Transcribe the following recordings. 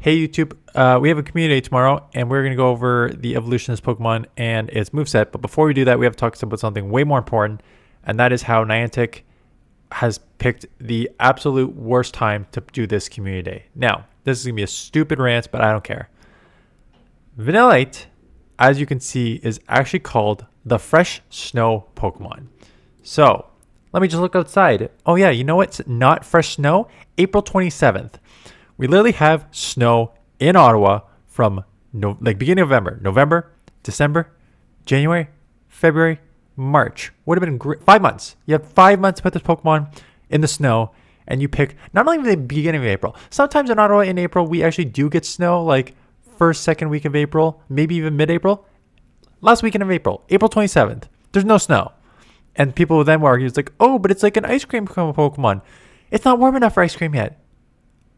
Hey YouTube, we have a community tomorrow, and we're going to go over the evolution of this Pokemon and its moveset. But before we do that, we have to talk about something way more important, and that is how Niantic has picked the absolute worst time to do this community day. Now, this is going to be a stupid rant, but I don't care. Vanillite, as you can see, is actually called the Fresh Snow Pokemon. So, let me just look outside. Oh yeah, you know what's not fresh snow? April 27th. We literally have snow in Ottawa from beginning of November, December, January, February, March. Would have been great. 5 months. You have 5 months to put this Pokemon in the snow, and you pick not only the beginning of April. Sometimes in Ottawa in April, we actually do get snow, like first, second week of April, maybe even mid-April. Last weekend of April, April 27th. There's no snow. And people will then argue, it's like, oh, but it's like an ice cream Pokemon. It's not warm enough for ice cream yet.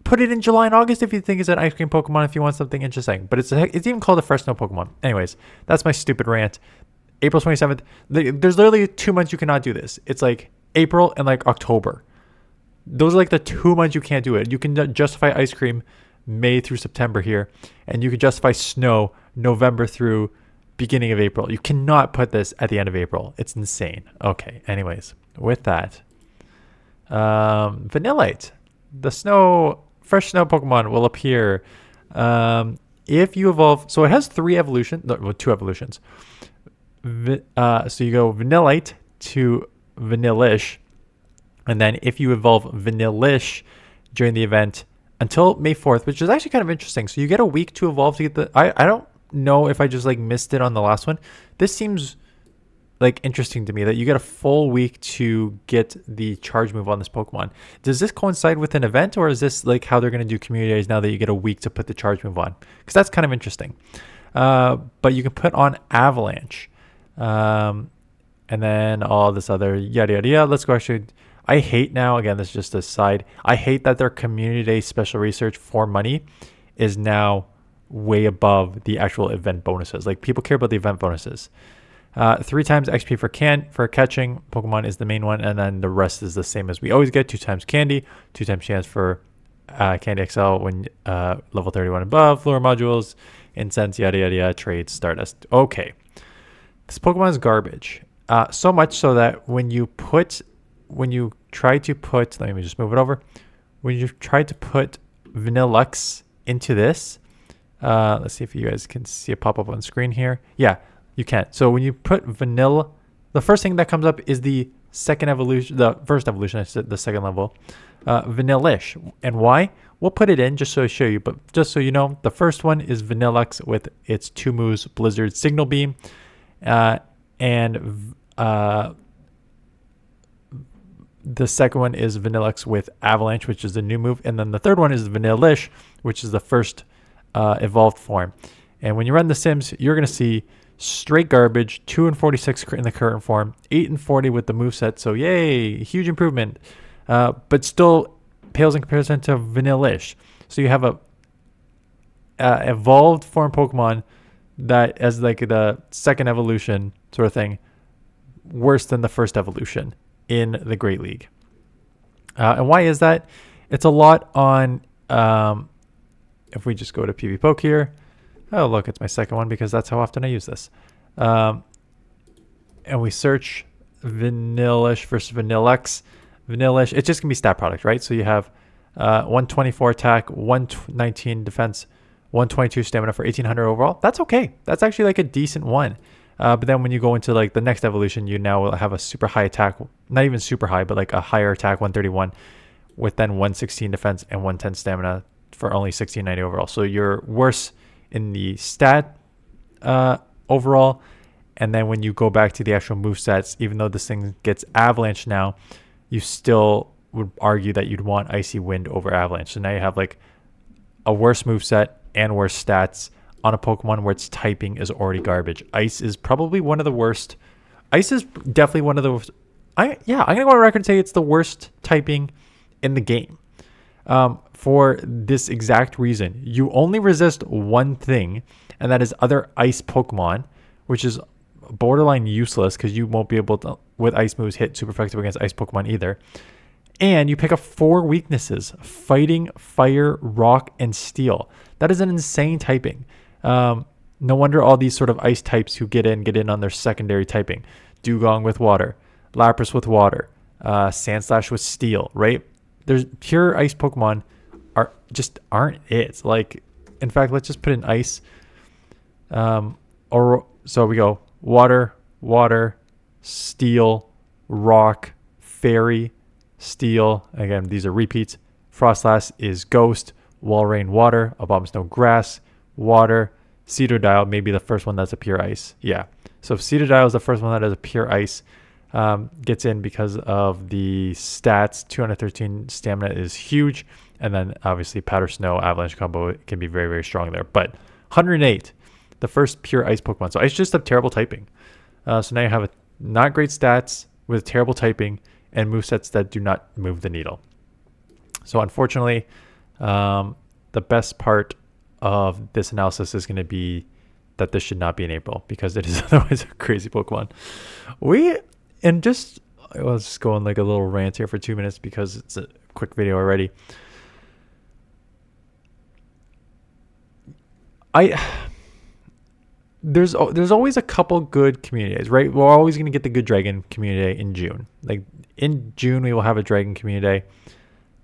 Put it in July and August if you think it's an ice cream Pokemon, if you want something interesting. But it's even called a fresh snow Pokemon. Anyways, that's my stupid rant. April 27th. There's literally 2 months you cannot do this. It's like April and like October. Those are like the 2 months you can't do it. You can justify ice cream May through September here. And you can justify snow November through beginning of April. You cannot put this at the end of April. It's insane. Okay, anyways, with that, Vanillite, the fresh snow Pokemon will appear if you evolve. So it has 2 evolutions. So you go Vanillite to Vanilluxe, and then if you evolve Vanilluxe during the event until May 4th, which is actually kind of interesting. So you get a week to evolve to get the. I don't know if I just like missed it on the last one. This seems like interesting to me that you get a full week to get the charge move on this Pokemon. Does this coincide with an event, or is this like how they're going to do community days now that you get a week to put the charge move on? Because that's kind of interesting. But you can put on Avalanche, and then all this other yada yada yada. Let's go. Actually, I hate now, again, this is just a side, I hate that their community day special research for money is now way above the actual event bonuses. Like, people care about the event bonuses. 3 times XP for catching Pokemon is the main one, and then the rest is the same as we always get. 2 times candy, 2 times chance for Candy XL when level 31 above, lure modules, incense, yada yada yada, trades, Stardust. Okay, this Pokemon is garbage. So much so that when you try to put, let me just move it over. When you try to put Vanilluxe into this, let's see if you guys can see it pop up on screen here. Yeah, you can. So when you put Vanilla, the first thing that comes up is the second evolution, the first evolution, I said the second level, Vanilluxe. And why? We'll put it in just so I show you, but just so you know, the first one is Vanilluxe with its 2 moves, Blizzard, Signal Beam, and the second one is Vanilluxe with Avalanche, which is the new move. And then the third one is Vanilluxe, which is the first evolved form. And when you run the Sims, you're going to see straight garbage, 2 and 46 in the current form, 8 and 40 with the moveset. So yay, huge improvement. But still pales in comparison to Vanilluxe. So you have a evolved form Pokemon that as like the second evolution sort of thing, worse than the first evolution in the Great League. And why is that? It's a lot on, if we just go to PvPoke here, oh look, it's my second one because that's how often I use this. And we search Vanilluxe versus Vanilluxe. Vanilluxe, it's just gonna be stat product, right? So you have 124 attack, 119 defense, 122 stamina for 1800 overall. That's okay. That's actually like a decent one. But then when you go into like the next evolution, you now will have a super high attack, not even super high, but like a higher attack, 131, with then 116 defense and 110 stamina for only 1690 overall. So you're worse in the stat overall. And then when you go back to the actual move sets, even though this thing gets Avalanche now, you still would argue that you'd want Icy Wind over Avalanche. So now you have like a worse move set and worse stats on a Pokemon where its typing is already garbage. Ice is probably one of the worst. Ice is definitely one of the worst. I'm going to go on record and say it's the worst typing in the game. For this exact reason. You only resist one thing, and that is other ice Pokemon, which is borderline useless because you won't be able to, with ice moves, hit super effective against ice Pokemon either. And you pick up 4 weaknesses: fighting, fire, rock, and steel. That is an insane typing. No wonder all these sort of ice types who get in on their secondary typing. Dugong with water, Lapras with water, Sandslash with steel, right? There's pure ice Pokemon aren't it. Like, in fact, let's just put in ice. Or so we go water, steel, rock, fairy, steel. Again, these are repeats. Frostlass is ghost, Walrein water, Abomasnow grass, water, Cedar maybe the first one that's a pure ice. Yeah. So if Cedar is the first one that is a pure ice, gets in because of the stats. 213 stamina is huge. And then obviously Powder Snow Avalanche combo can be very, very strong there. But 108, the first pure ice Pokemon. So Ice just have terrible typing. So now you have not great stats with terrible typing and movesets that do not move the needle. So unfortunately, the best part of this analysis is going to be that this should not be in April because it is otherwise a crazy Pokemon. Let's just go on like a little rant here for 2 minutes because it's a quick video already. There's always a couple good communities, right? We're always going to get the good dragon community in June. Like in June, we will have a dragon community.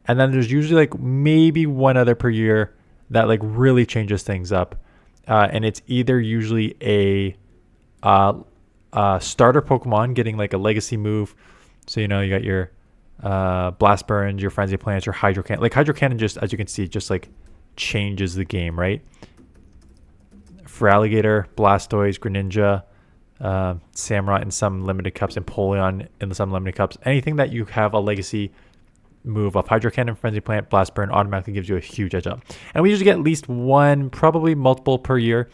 And then there's usually like maybe one other per year that like really changes things up. And it's either usually a starter Pokemon getting like a legacy move. So, you got your Blast Burns, your Frenzy Plants, your Hydro Cannon. Like Hydro Cannon just, as you can see, just like changes the game, right? For Alligator, Blastoise, Greninja, Samurott in some limited cups, and Empoleon in some limited cups. Anything that you have a legacy move of Hydro Cannon, Frenzy Plant, Blast Burn automatically gives you a huge edge up. And we usually get at least one, probably multiple per year.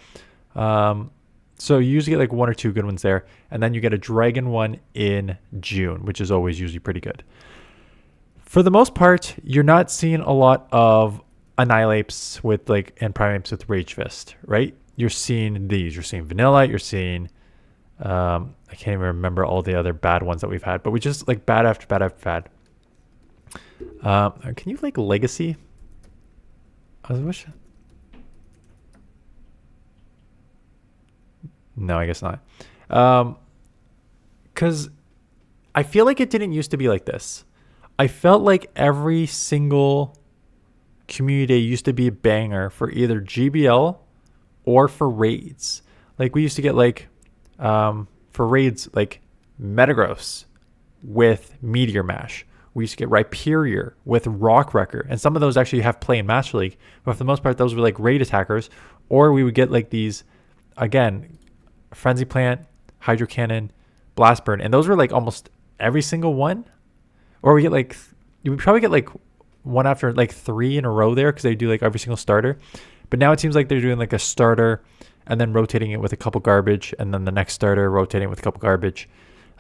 So you usually get like 1 or 2 good ones there. And then you get a Dragon one in June, which is always usually pretty good. For the most part, you're not seeing a lot of Annihilates and Primeapes with Rage Fist, right? You're seeing these. You're seeing Vanillite. You're seeing, I can't even remember all the other bad ones that we've had, but we just like bad after bad after bad. Can you like Legacy? I wish. No, I guess not. Because I feel like it didn't used to be like this. I felt like every single community day used to be a banger for either GBL or for raids. Like we used to get like for raids like Metagross with Meteor Mash. We used to get Rhyperior with Rock Wrecker, and some of those actually have play in Master League, but for the most part those were like raid attackers. Or we would get like these, again, Frenzy Plant, Hydro Cannon, Blast Burn, and those were like almost every single one. Or we get like, you would probably get like one after like 3 in a row there because they do like every single starter. But now it seems like they're doing like a starter and then rotating it with a couple garbage, and then the next starter rotating with a couple garbage.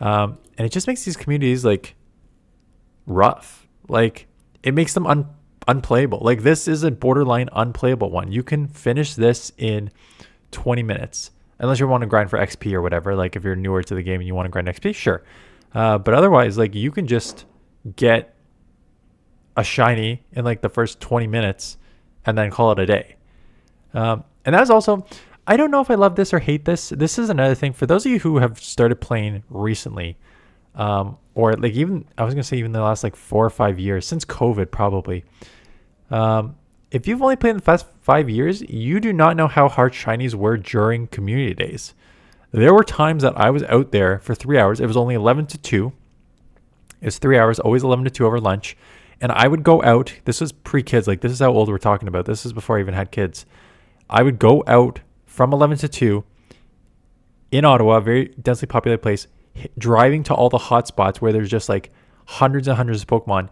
And it just makes these communities like rough. Like it makes them unplayable. Like this is a borderline unplayable one. You can finish this in 20 minutes unless you want to grind for XP or whatever. Like if you're newer to the game and you want to grind XP, sure. But otherwise, like you can just get a shiny in like the first 20 minutes and then call it a day. And that's also, I don't know if I love this or hate this. This is another thing for those of you who have started playing recently, or like even, I was going to say even the last like 4 or 5 years, since COVID probably. If you've only played in the past 5 years, you do not know how hard shinies were during community days. There were times that I was out there for 3 hours. It was only 11 to 2. It was 3 hours, always 11 to 2 over lunch. And I would go out. This was pre-kids. Like this is how old we're talking about. This is before I even had kids. I would go out from 11 to 2 in Ottawa, very densely populated place, driving to all the hot spots where there's just like hundreds and hundreds of Pokemon.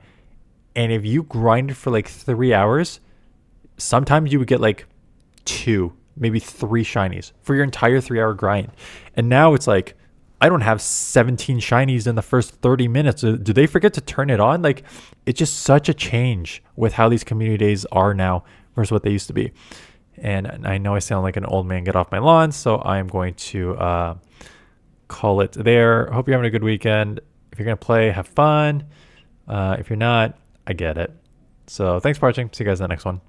And if you grinded for like 3 hours, sometimes you would get like 2, maybe 3 shinies for your entire 3-hour grind. And now it's like, I don't have 17 shinies in the first 30 minutes. Do they forget to turn it on? Like, it's just such a change with how these community days are now versus what they used to be. And I know I sound like an old man, get off my lawn, so I'm going to call it there. Hope you're having a good weekend. If you're going to play, have fun. If you're not, I get it. So thanks for watching. See you guys in the next one.